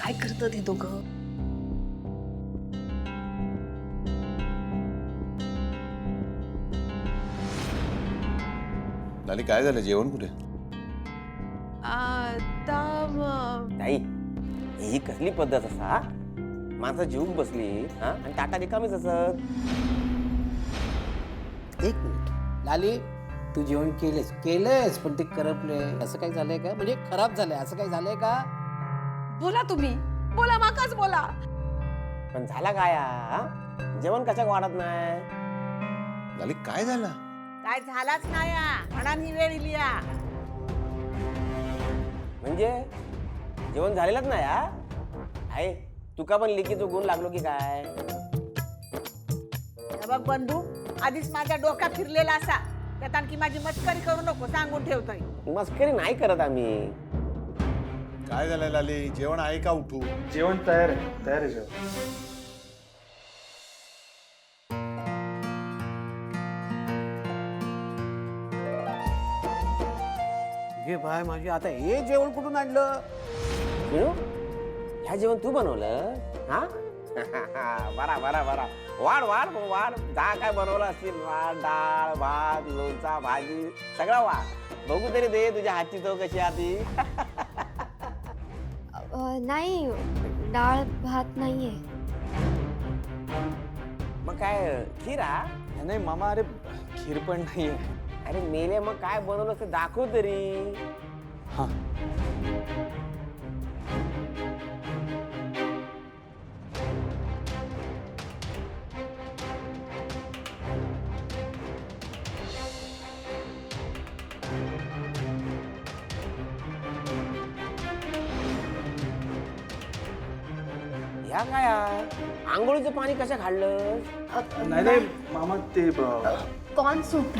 काय करतात ही दोघं? लाली काय झालं, जेवण कुठे? आता ताई ही कसली पद्धत असा माणसं जेवून बसली हा आणि टाटा रिकामीच असत. एक मिनिट लाली, तू जेवण केलेस पण ते करपले असं काही झालंय का? म्हणजे खराब झालंय असं काही झालंय का? बोला तुम्ही, बोला माकाच बोला. पण झाला काय हा? जेवण कशाक वाढत नाही? लाली काय झालं? काय झालाच नाही म्हणा ही वेळ इली या. म्हणजे जेवण झालेलंच नाही हा? आहे तुका पण लिकीचो गुण लागलो की काय? हे बघ बंधू, आधीच माझ्या डोक्यात फिरलेला असा त्यात आणखी माझी मस्करी करू नको, सांगून ठेवतोय. मस्करी नाही करत आम्ही. काय झालंय लाली? जेवण आहे का? उठू. जेवण तयार आहे जेवण. घे बाय माझी, आता हे जेवण कुठून आणलं? विनू, ह्या जेवण तू बनवलं हा? बरा बरा बरा, वाढ वाढ वाढ. जा काय बनवलं असतील, वाढ. डाळ भात लोणचा भाजी सगळं वाढ. बघू तरी दे तुझ्या हातची चव कशी आधी. नाही, डाळ भात नाहीये. मग काय खीर हा? नाही मामा, अरे खीर पण नाहीये. अरे मेले, मग काय बनवलं ते दाखव तरी. हा ह्या काय आंघोळीचं पाणी कशा खाल्लं? नाही नाही मामा, ते कॉर्न सूप.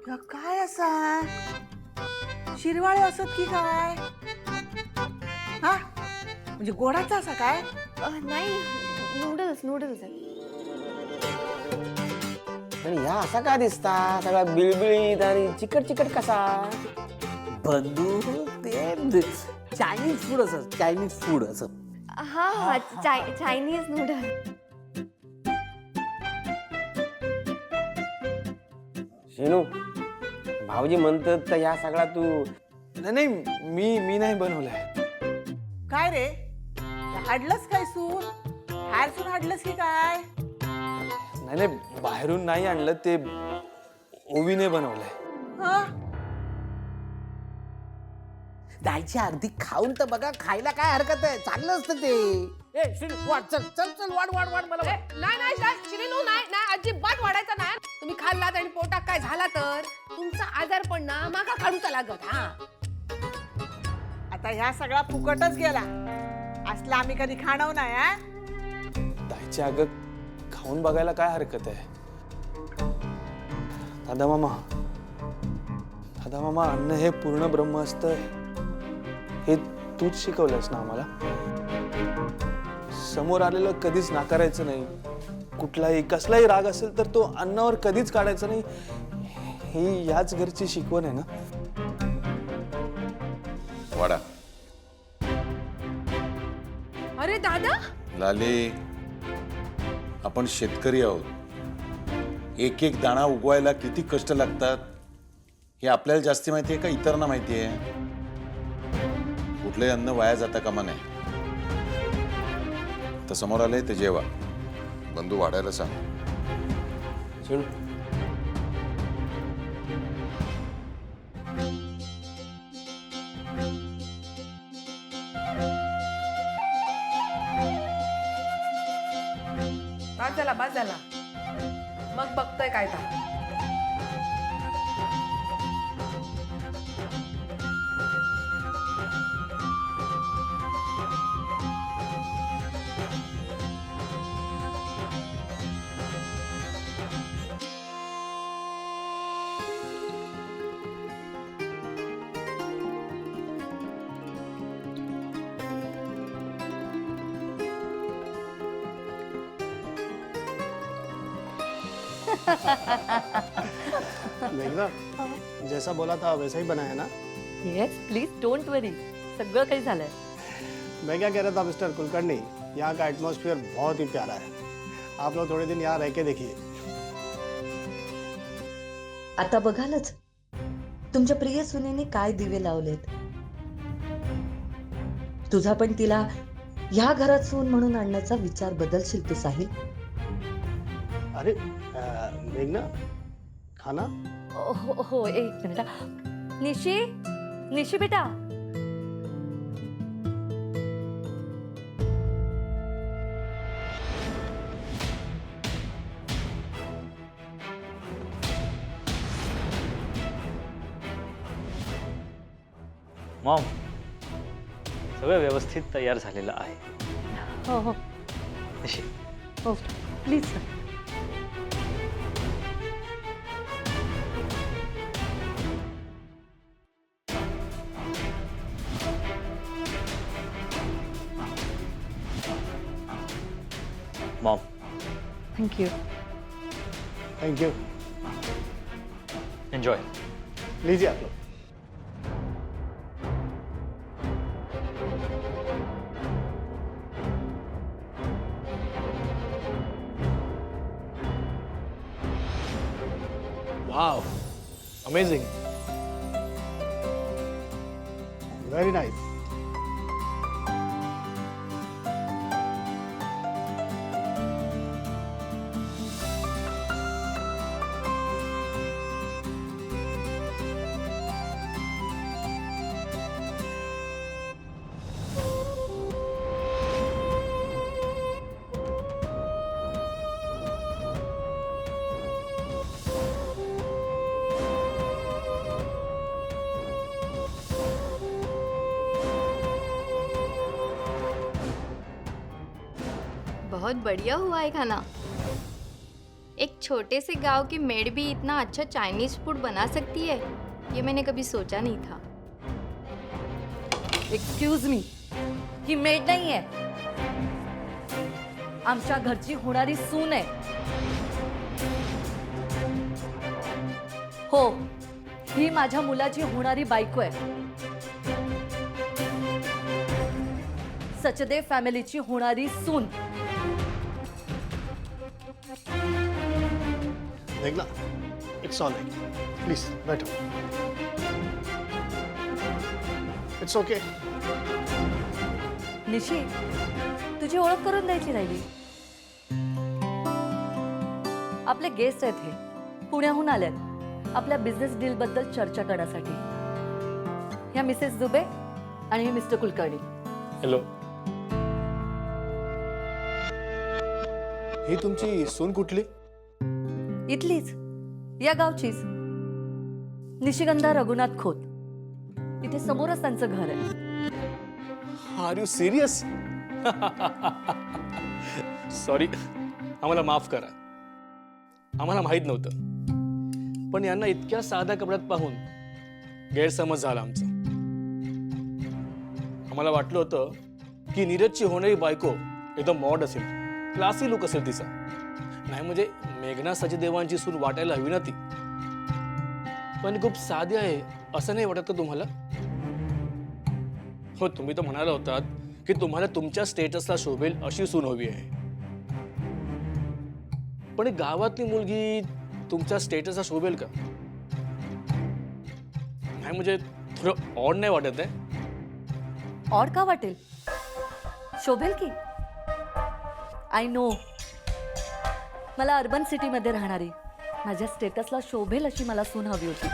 ह्या काय असा शिरवाळे असत की काय? हा म्हणजे गोडाचा असा काय? नाही, नूडल्स नूडल्स. पण ह्या असा का दिसता सगळा बिळबिळीत आणि चिकट चिकट कसा? बंधू, ते चायनीज फूड असं, चायनीज फूड असं. हा हा, चायनीज नूडल. शेनू, भाऊजी म्हणतात तर ह्या सगळा तू. नाही मी नाही बनवलंय. काय रे, हाडलंस काय सून? बाहेर सून हाडलंस की काय? नाही बाहेरून नाही आणलं, ते ओवीने बनवलंय. हा जायची अर्धी खाऊन तर बघा, खायला काय हरकत आहे, चांगलं असतं ते. ए श्री, वाढ, चल चल चल, वाढ वाढ वाढ मला वाढ. नाही श्रीनू, नाही नाही, अजिबात वाढायचा नाही. तुम्ही खाल्लात आणि पोटात काय झाला तर तुमचा आजार पण ना मागा काढूचा लागत. हा, आता ह्या सगळा फुकटच गेला. असला आम्ही कधी खाणव नाही हा? ताईची अगं खाऊन बघायला काय हरकत आहे? दादा मामा, अन्न हे पूर्ण ब्रह्म असतं हे तूच शिकवलंस ना आम्हाला. समोर आलेलं कधीच नाकारायचं नाही. कुठलाही कसलाही राग असेल तर तो अन्नावर कधीच काढायचा नाही. ही याच घरची शिकवण आहे ना. वाडा. अरे दादा, लाली, आपण शेतकरी आहोत. एक एक दाणा उगवायला किती कष्ट लागतात हे आपल्याला जास्ती माहिती आहे का इतरांना माहिती आहे? कुठलंही अन्न वाया जाता कामा नये. तर समोर आलंय ते जेवा. बंधू वाढायला सांग. शेणू, बाद झाला. मग बघतोय काय तर. मेघना, जैसा बोला था वैसा ही बनाया ना? येस प्लीज डोंट वरी, सगळं काही झालंय. मैं क्या कह रहा था मिस्टर कुलकर्णी, यहाँ का एटमॉस्फेयर बहुत ही प्यारा है. आप लोग थोड़े दिन यहाँ रह के देखिए. आता बघालच तुमच्या प्रिय सुनेने काय दिवे लावलेत. तुझा पण तिला ह्या घरात सून म्हणून आणण्याचा विचार बदलशील तू साहिल. अरे मेघना, खाना. हो एक मिनिट हा. निशी, निशी बेटा. मॉम, सगळं व्यवस्थित तयार झालेलं आहे. हो हो निशी, हो please. Maugham, thank you. Thank you. Enjoy. लीजिए आप लोग. Wow, amazing. Very nice. बहुत बढ़िया हुआ है खाना. एक छोटे से गांव की मेड भी इतना अच्छा चाइनीज फूड बना सकती है, ये मैंने कभी सोचा नहीं था. एक्सक्यूज मी, ही मेड नाही आहे, आमच्या घरची होणारी सून आहे. हो, ही माझ्या मुलाची होणारी बायको आहे. सचदेव फॅमिलीची होणारी सून. मेघना, इट्स ऑल राइट. प्लीज बैठो. It's okay. निशी, तुझी ओळख करून द्यायची राहिली. आपले गेस्ट आहेत, हे पुण्याहून आलेत आपल्या बिझनेस डील बद्दल चर्चा करण्यासाठी. ह्या मिसेस दुबे आणि हे मिस्टर कुलकर्णी. हॅलो. ही तुमची सून कुठली? इथलीच, या गावचीच, निशिगंधा रघुनाथ खोत. इथे समोरच त्यांचं घर आहे. R you serious? सॉरी, आम्हाला माफ करा, आम्हाला माहित नव्हतं. पण यांना इतक्या साध्या कपड्यात पाहून गैरसमज झाला आमचा. आम्हाला वाटलं होतं की नीरजची होणारी बायको एकदम मॉड असेल, क्लासी लुक असेल तिचा. नाही म्हणजे मेघना सचदेवांची सून वाटायला हवी ना ती. पण खूप साधी आहे असं नाही वाटत का तुम्हाला? हो, तुम्ही तर म्हणाला होतात की तुम्हाला तुमच्या स्टेटसला शोभेल अशी सून हवी आहे. पण गावातली मुलगी तुमच्या स्टेटसला शोभेल का? नाही म्हणजे थोडं ऑड नाही वाटत आहे? ऑड का वाटेल? शोभेल की. आय नो, मला अर्बन सिटीमध्ये राहणारी, माझ्या स्टेटसला शोभेल अशी मला सून हवी होती.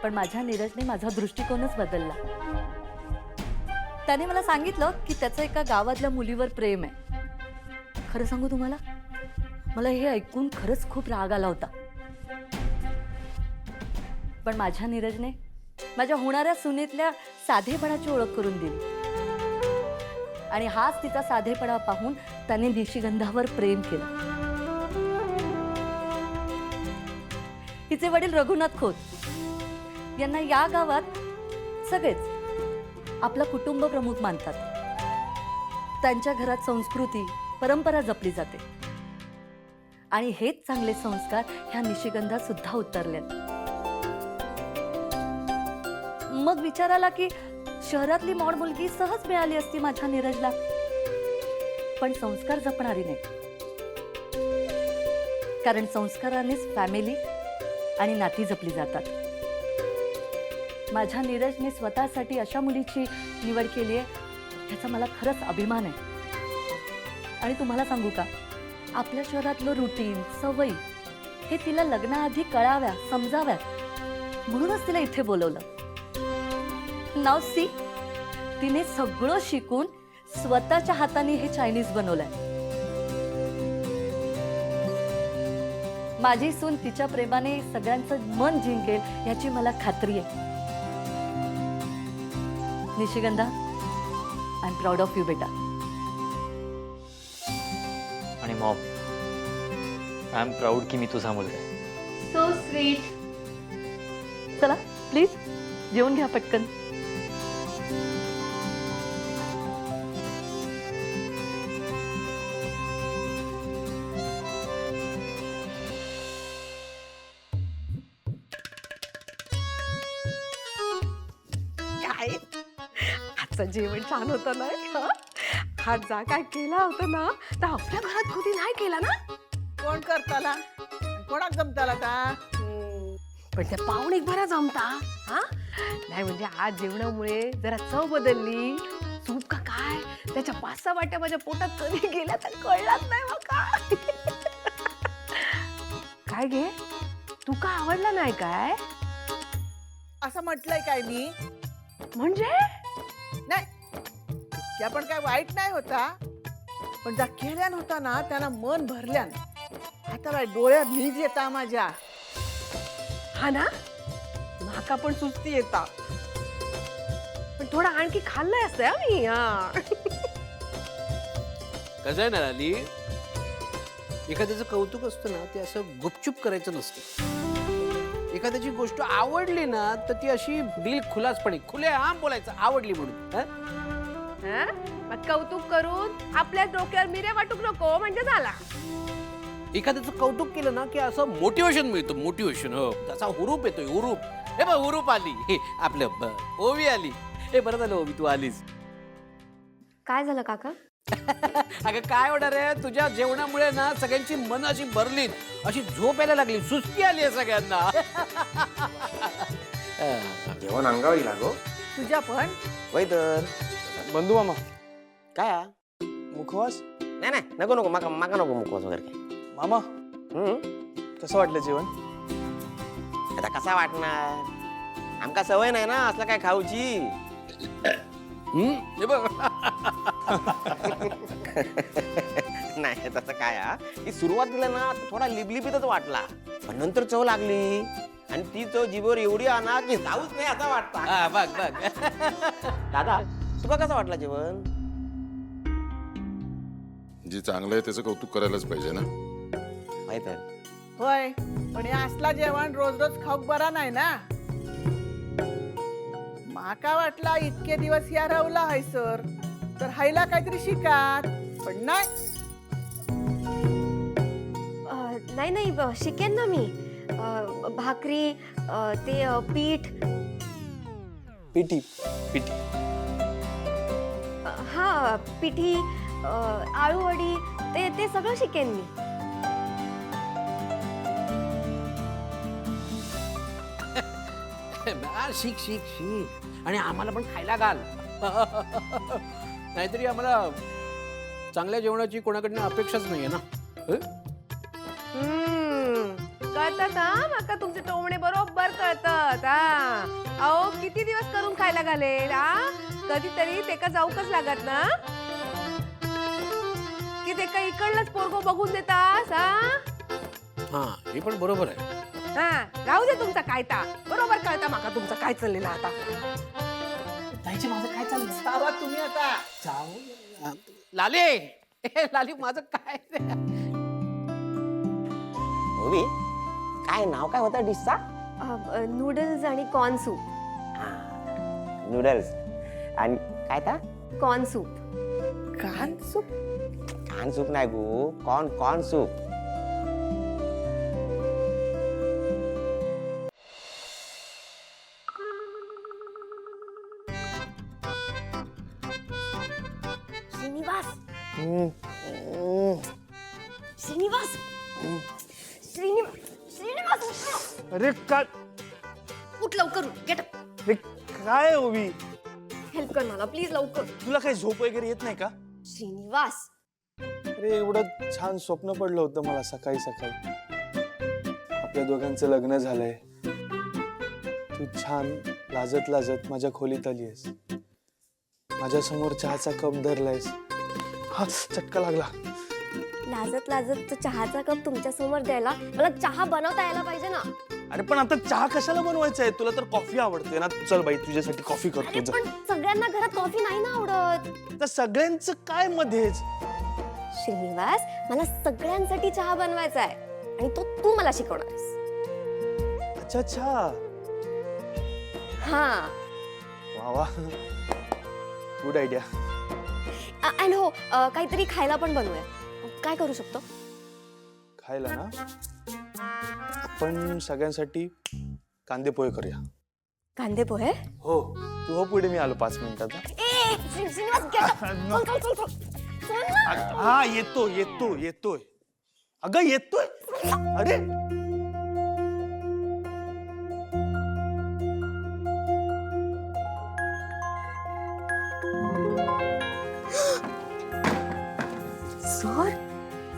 पण माझ्या नीरजने माझा दृष्टिकोनच बदलला. त्याने मला सांगितलं की त्याचं एका गावातल्या मुलीवर प्रेम आहे. खरं सांगू तुम्हाला, मला हे ऐकून खरंच खूप राग आला होता. पण माझ्या नीरजने माझ्या होणाऱ्या सुनेतल्या साधेपणाची ओळख करून दिली. आणि हाच तिचा साधेपणा पाहून त्याने निशिगंधावर प्रेम केलं. तिचे वडील रघुनाथ खोत यांना या गावात सगळेच आपला कुटुंब प्रमुख मानतात. त्यांच्या घरात संस्कृती, परंपरा जपली जाते. आणि हेच चांगले संस्कार ह्या निशिगंधात सुद्धा उतरलेत. मग विचार आला की शहरातली मॉड मुलगी सहज मिळाली असती माझ्या नीरजला, पण संस्कार जपणारी नाही. कारण संस्कारानेच फॅमिली आणि नाती जपली जातात. माझ्या नीरजने स्वतःसाठी अशा मुलीची निवड केली आहे, ह्याचा मला खरंच अभिमान आहे. आणि तुम्हाला सांगू का, आपल्या शहरातलं रुटीन, सवयी हे तिला लग्नाआधी कळाव्या, समजाव्यात, म्हणूनच तिला इथे बोलवलं. नाव सी, तिने सगळं शिकून स्वतःच्या हाताने हे चायनीज बनवलंय. माझी सून तिच्या प्रेमाने सगळ्यांचं मन जिंकेल याची मला खात्री आहे. Nishigandha, I am proud of you बेटा. आणि मॉम, आय एम प्राऊड की मी तुझा मुलगा आहे. So sweet. चला प्लीज जेवून घ्या पटकन. काय आजचं जेवण छान होतं ना. हा जा काय केला होता ना, तर आपल्या घरात कधी नाही केला ना. कोण करताला कोणाक जमताला का? पण त्या पाहुणे बरा जमता. हा नाही म्हणजे आज जेवणामुळे जरा चव बदलली. सूप का काय त्याच्या 5-6 वाट्या माझ्या पोटात कधी गेल्या तर कळलाच नाही मग. काय गे, तू का आवडला नाही काय? असं म्हटलंय काय मी? म्हणजे नाही, त्या पण काय वाईट नाही होता, पण ज्या केल्यान होता ना त्याला मन भरल्यान. आता डोळ्यात नीज येता माझ्या. हा ना, नाका पण सुस्ती येता. पण थोडा आणखी खाल्लंय असतं मी. हा कसं आहे ना लाली, एखाद्याचं कौतुक असतं ना ते असं गुपचूप करायचं नसतं. एखाद्याची गोष्ट आवडली ना तर ती अशी दिल खुलासपणे खुलेआम बोलायचं, आवडली म्हणून. हा? मग कौतुक करून आपल्या डोक्यावर मिऱ्या वाटूक नको म्हणजे झाला. एखाद्याचं कौतुक केलं ना की असं मोटिवेशन मिळतं, मोटिवेशन. हो, त्याचा हुरूप येतोय, हुरूप. हे बघ, हुरूप आली. हे आपलं ओवी आली. हे बरं झालं ओवी तू आलीस. काय झालं काका? अगं काय होणार आहे, तुझ्या जेवणामुळे ना सगळ्यांची मन अशी भरलीत, अशी झोप यायला लागली, सुस्ती आली आहे सगळ्यांना. जेवण अंगावर येईल गो तुझ्या पण. वय तर बंधू मामा, काय हा? मुखवास. नाही नाही, नको नको, माका माका नको मुखवास वगैरे काय. मामा, कसं वाटलं जेवण? आता कसा वाटणार, आमका सवय नाही ना असलं काय खाऊची. हे बघ. नाही तसं काय हा, की सुरुवातीला ना थोडा लिबलिबीतच वाटला, पण नंतर चव लागली आणि ती चव जीभेवर एवढी आणा की जाऊच नाही असं वाटतं. बघ बघ. दादा, तुला कसं वाटलं जेवण? जे चांगलं आहे त्याचं कौतुक करायलाच पाहिजे ना. माहित आहे. होय, पण हे असला जेवण रोज रोज खाऊक बरा नाही ना. माका वाटला इतके दिवस या राहुला हाय सर तर हायला काहीतरी शिकात, पण नाही. नाही नाही, शिकेन ना मी. भाकरी, ते पीठ. पिठी पिठी. हा, पिठी, आळूवडी, ते सगळं शिकेन मी. शिक शिक शिक आणि आम्हाला पण खायला घाल. नाहीतरी आम्हाला चांगल्या जेवणाची कोणाकडनं अपेक्षाच नाहीये ना. कळतात हा, माका तुमचे टोमणे बरोबर कळतात. हा अहो, किती दिवस करून खायला घालेल. हा कधीतरी तेका जाऊकच लागत ना, की तेका इकडलंच पोरगो बघून देतास. हा, हे पण बरोबर आहे. हा राहू दे तुमचा कायता, बरोबर कळता माका तुमचं काय चाललेलं आता. ताईचे माझं काय चाललं? सावा तुम्ही आता. लाले, लाली माझं काय? ओवी, काय नाव काय होतं डिशचा? नूडल्स आणि कॉर्न सूप. नूडल्स आणि काय था? Corn soup. कान सूप? कान सूप नाही गो, कॉर्न सूप. श्रीनिवास श्रीनिवास श्रीनिवास अरे काय उठ लवकर गेट अरे काय ओवी हेल्प कर मला प्लीज लवकर. तुला काही झोप वगैरे येत नाही का? श्रीनिवास अरे एवढं छान स्वप्न पडलं होतं मला सकाळी सकाळी. आपल्या दोघांचं लग्न झालंय. तू छान लाजत लाजत माझ्या खोलीत आली आहेस. माझ्या समोर चहाचा कप धरलायस. हा चटका लागला. लाजत लाजत चहाचा कप तुमच्या समोर द्यायला मला चहा बनवता यायला पाहिजे ना. अरे पण आता चहा कशाला बनवायचा आहे? तुला तर कॉफी आवडते ना. चल बाई तुझ्यासाठी कॉफी अरे करतो. पण सगळ्यांना घरात कॉफी नाही ना आवडत. तर सगळ्यांचं काय मध्येच? श्रीनिवास मला सगळ्यांसाठी चहा बनवायचा आहे आणि तो तू मला शिकवणार आहेस. अच्छा अच्छा. हा वा वा गुड आयडिया. अँड हो काहीतरी खायला पण बनवूया. काय करू शकतो? खायला ना आपण सगळ्यांसाठी कांदे पोहे करूया. कांदे पोहे? हो तू हो पुढे, मी आलो 5 मिनिटात. ए श्रीनिवास get up. चल चल चल चल. चल ना. हा येतो येतो येतोय. अगं येतोय. अरे सर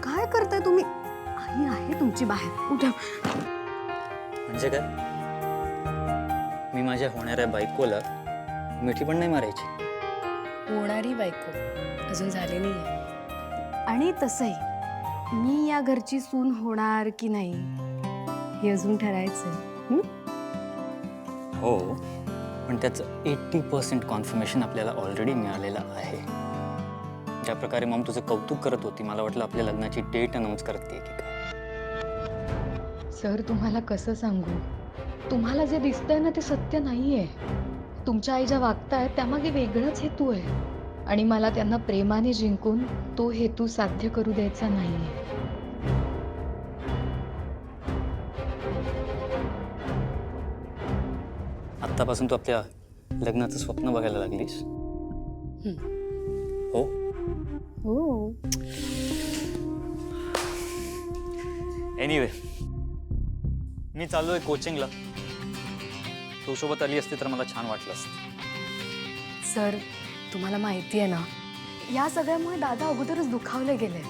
काय करताय तुम्ही? आई आहे तुमची बाहेर. उठा. म्हणजे काय? मी माझ्या होणाऱ्या बायकोला मिठी पण नाही मारायची. होणारी बायको अजून झाली नाहीये. आणि तसंही मी या घरची सून होणार की नाही हे अजून ठरायचं. हो पण त्याचं 80% कॉन्फर्मेशन आपल्याला ऑलरेडी मिळालेलं आहे. ज्या प्रकारे मॉम तुझं कौतुक करत होती, मला वाटलं आपल्या लग्नाची डेट अनाऊन्स करते की काय. सर तुम्हाला कसं सांगू, तुम्हाला जे दिसतंय ना ते सत्य नाहीये. तुमच्या आई ज्या वागतायत त्यामागे वेगळाच हेतू आहे आणि मला त्यांना प्रेमाने जिंकून तो हेतू साध्य करू द्यायचा नाहीये. आत्तापासून तू आपल्या लग्नाचं स्वप्न बघायला लागलीस. हो हो. एनिवे मी चाललो आहे कोचिंगला. तू सोबत आली असती तर मला छान वाटलं असतं. सर तुम्हाला माहिती आहे ना, या सगळ्यामुळे दादा अगोदरच दुखावले गेले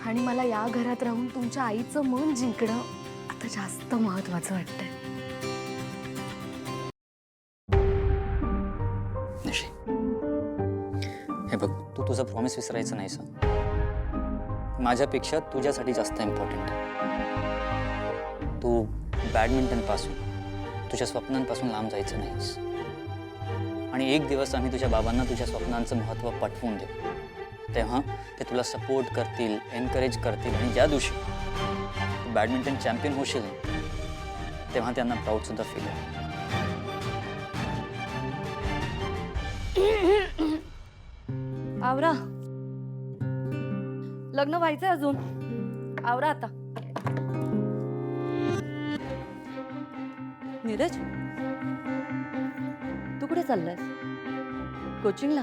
आणि मला या घरात राहून तुमच्या आईचं मन जिंकणं आता जास्त महत्वाचं वाटतंय. निशी, हे बघ तू तुझं प्रॉमिस विसरायचं नाही सर. माझ्यापेक्षा तुझ्यासाठी जास्त इम्पॉर्टंट आहे. तू बॅडमिंटन पासून तुझ्या स्वप्नांपासून लांब जायचं नाहीस. आणि एक दिवस आम्ही तुझ्या बाबांना तुझ्या स्वप्नांचं महत्त्व पटवून देऊ. तेव्हा ते तुला सपोर्ट करतील, एनकरेज करतील आणि ज्या दिवशी तू बॅडमिंटन चॅम्पियन होशील तेव्हा त्यांना प्राऊड सुद्धा फील होईल. आवरा, लग्न व्हायचंय अजून. आवरा आता. नीरज तू कुठे चाललायस? कोचिंगला?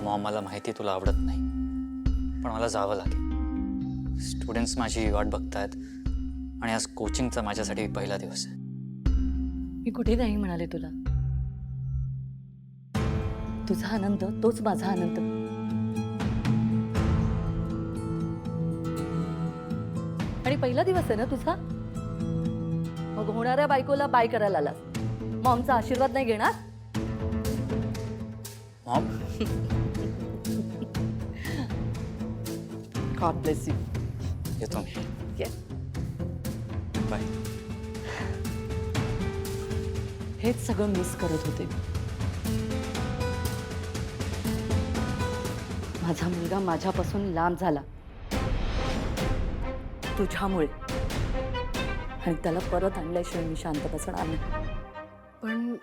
मॉम मला माहिती तुला आवडत नाही पण मला जावं लागेल. स्टुडंट्स माझी वाट बघतायत आणि आज कोचिंगचा माझ्यासाठी पहिला दिवस आहे. मी कुठे नाही म्हणाले तुला. तुझा आनंद तोच माझा आनंद. आणि पहिला दिवस आहे ना तुझा, मग होणाऱ्या बायकोला बाय करायला आलास. मॉमचा आशीर्वाद नाही घेणार? Maugham God bless you. येतो मी. बाय. हेच सगळं मिस करत होते. माझा मुलगा माझ्यापासून लांब झाला तुझ्यामुळे आणि त्याला परत आणल्याशिवाय मी शांत बसणार नाही. पण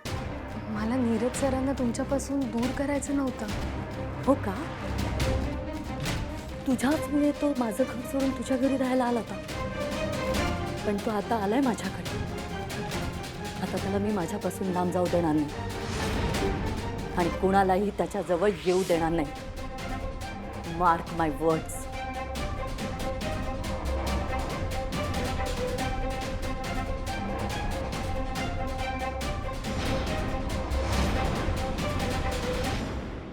मला नीरज सरांना तुमच्यापासून दूर करायचं नव्हतं. हो का? तुझ्याचमुळे तो माझं घर सोडून तुझ्या घरी राहायला आला होता, पण तो आता आलाय माझ्याकडे. आता त्याला मी माझ्यापासून लांब जाऊ देणार नाही आणि कुणालाही त्याच्याजवळ येऊ देणार नाही. मार्क माय वर्ड्स.